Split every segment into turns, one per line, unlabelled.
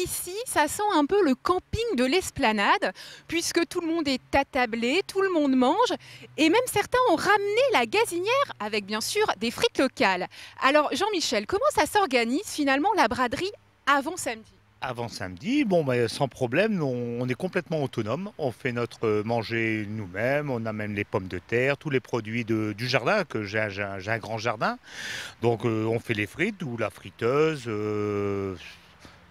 ici, ça sent un peu le camping de l'Esplanade, puisque tout le monde est attablé, tout le monde mange, et même certains ont ramené la gazinière avec bien sûr des frites locales. Alors Jean-Michel, comment ça s'organise finalement la braderie avant samedi?
Avant samedi, bon, sans problème, nous, on est complètement autonome. On fait notre manger nous-mêmes, on amène les pommes de terre, tous les produits du jardin, que j'ai un grand jardin. Donc on fait les frites ou la friteuse,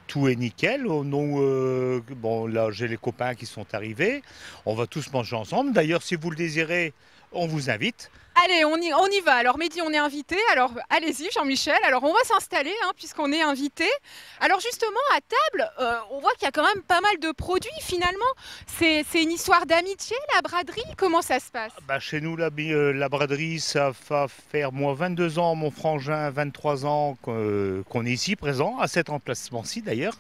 tout est nickel. Bon, là, j'ai les copains qui sont arrivés. On va tous manger ensemble. D'ailleurs, si vous le désirez, on vous invite.
Allez, on y va. Alors Mehdi, on est invité. Alors allez-y Jean-Michel. Alors on va s'installer puisqu'on est invité. Alors justement, à table, on voit qu'il y a quand même pas mal de produits finalement. C'est une histoire d'amitié, la braderie. Comment ça se passe?
Chez nous, la braderie, ça va faire moi 22 ans, mon frangin 23 ans qu'on est ici présent, à cet emplacement-ci d'ailleurs.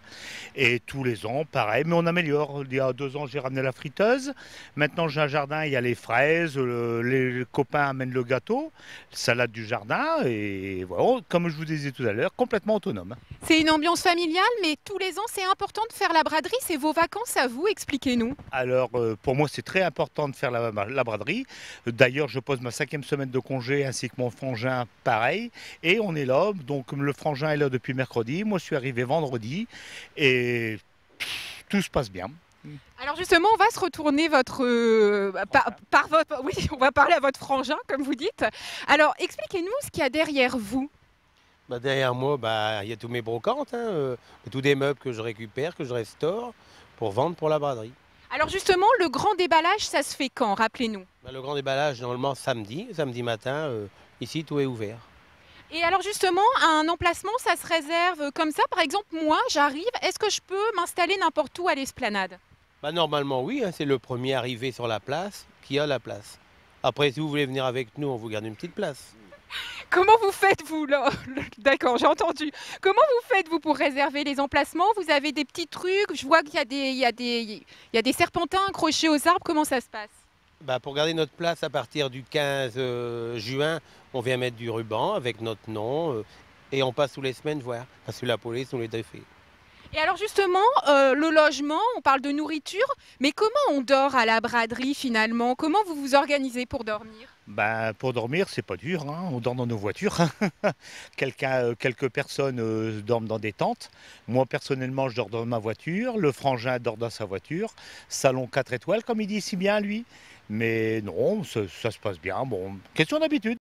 Et tous les ans, pareil, mais on améliore. Il y a 2 ans, j'ai ramené la friteuse. Maintenant, j'ai un jardin, il y a les fraises, les copains amènent le gâteau, salade du jardin. Et voilà, comme je vous disais tout à l'heure, complètement autonome.
C'est une ambiance familiale, mais tous les ans, c'est important de faire la braderie. C'est vos vacances à vous. Expliquez-nous.
Alors, pour moi, c'est très important de faire la braderie. D'ailleurs, je pose ma 5e semaine de congé, ainsi que mon frangin, pareil. Et on est là, donc le frangin est là depuis mercredi. Moi, je suis arrivé vendredi. Et tout se passe bien.
Alors justement, on va se retourner par votre, oui, on va parler à votre frangin, comme vous dites. Alors, expliquez-nous ce qu'il y a derrière vous.
Derrière moi, il y a tous mes brocantes, tous des meubles que je récupère, que je restaure pour vendre pour la braderie.
Alors justement, le grand déballage, ça se fait quand? Rappelez-nous.
Le grand déballage, normalement samedi matin, ici tout est ouvert.
Et alors justement, un emplacement, ça se réserve comme ça. Par exemple, moi, j'arrive. Est-ce que je peux m'installer n'importe où à l'Esplanade?
Normalement oui, c'est le premier arrivé sur la place qui a la place. Après, si vous voulez venir avec nous, on vous garde une petite place.
Comment vous faites, vous là? D'accord, j'ai entendu. Comment vous faites, vous, pour réserver les emplacements? Vous avez des petits trucs. Je vois qu'il y a il y a des serpentins accrochés aux arbres. Comment ça se passe?
Pour garder notre place à partir du 15 juin, on vient mettre du ruban avec notre nom et on passe tous les semaines voir, parce que la police nous les défait.
Et alors justement, le logement, on parle de nourriture, mais comment on dort à la braderie finalement? Comment vous vous organisez pour dormir?
Pour dormir, c'est pas dur, hein. On dort dans nos voitures. Quelques personnes dorment dans des tentes. Moi, personnellement, je dors dans ma voiture. Le frangin dort dans sa voiture. Salon 4 étoiles, comme il dit si bien, lui. Mais non, ça se passe bien. Bon, question d'habitude.